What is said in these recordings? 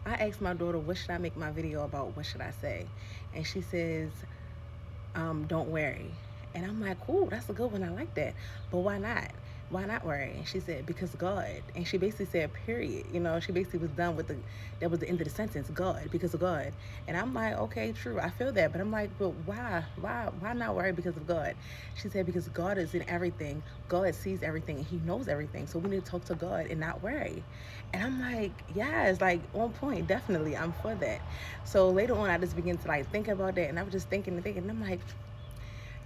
I asked my daughter, what should I make my video about? What should I say? And she says, don't worry. And I'm like, cool, that's a good one. I like that. But why not? Why not worry? And she said, because God. And she basically said, period. She basically was done with that was the end of the sentence. God, because of God. And I'm like, okay, true. I feel that. But I'm like, but why? Why not worry because of God? She said, because God is in everything. God sees everything and he knows everything. So we need to talk to God and not worry. And I'm like, yeah, it's like on point. Definitely. I'm for that. So later on, I just began to like think about that. And I was just thinking and thinking. And I'm like,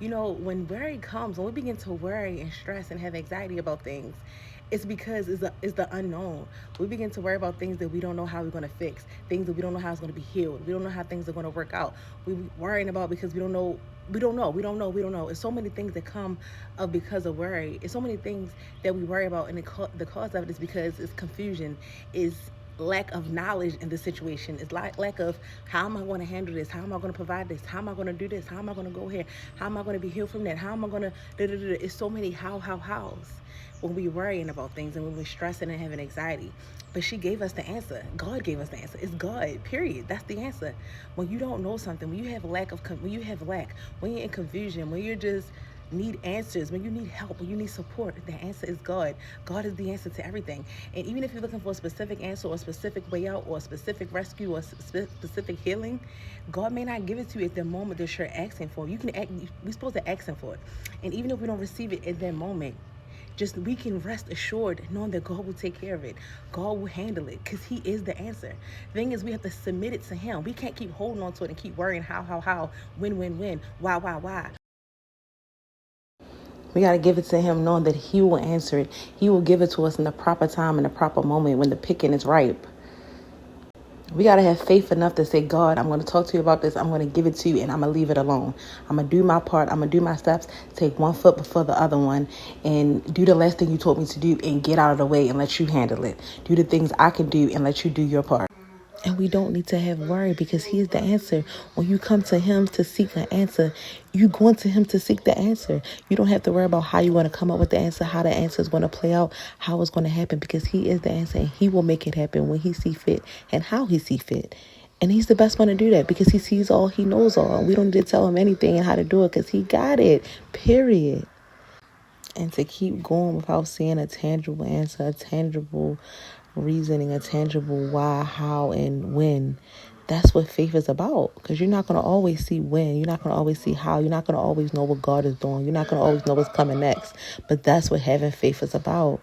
when worry comes, when we begin to worry and stress and have anxiety about things, it's because it's the unknown. We begin to worry about things that we don't know how we're going to fix, things that we don't know how it's going to be healed. We don't know how things are going to work out. We worrying about because we don't know. We don't know. We don't know. We don't know. It's so many things that come of because of worry. It's so many things that we worry about, and the cause of it is because it's confusion, is lack of knowledge in the situation. It's lack of how am I going to handle this? How am I going to provide this? How am I going to do this? How am I going to go here? How am I going to be healed from that? How am I going to It's so many hows when we worrying about things and when we're stressing and having anxiety. But she gave us the answer. God gave us the answer. It's God, period. That's the answer. When you don't know something, when you have when you're in confusion, when you're just need answers, when you need help, when you need support, the answer is God. God is the answer to everything. And even if you're looking for a specific answer or a specific way out or a specific rescue or specific healing, God may not give it to you at the moment that you're asking for. We're supposed to ask him for it. And even if we don't receive it at that moment, just we can rest assured knowing that God will take care of it. God will handle it because he is the answer. The thing is, we have to submit it to him. We can't keep holding on to it and keep worrying how, when, why. We got to give it to him knowing that he will answer it. He will give it to us in the proper time, in the proper moment, when the picking is ripe. We got to have faith enough to say, God, I'm going to talk to you about this. I'm going to give it to you and I'm going to leave it alone. I'm going to do my part. I'm going to do my steps, take one foot before the other one and do the last thing you told me to do and get out of the way and let you handle it. Do the things I can do and let you do your part. And we don't need to have worry because he is the answer. When you come to him to seek an answer, you going to him to seek the answer. You don't have to worry about how you're going to come up with the answer, how the answer is going to play out, how it's going to happen, because he is the answer and he will make it happen when he see fit and how he see fit. And he's the best one to do that because he sees all, he knows all. And we don't need to tell him anything and how to do it because he got it, period. And to keep going without seeing a tangible answer, a tangible reasoning, a tangible why, how, and when. That's what faith is about. Because you're not going to always see when. You're not going to always see how. You're not going to always know what God is doing. You're not going to always know what's coming next. But that's what having faith is about.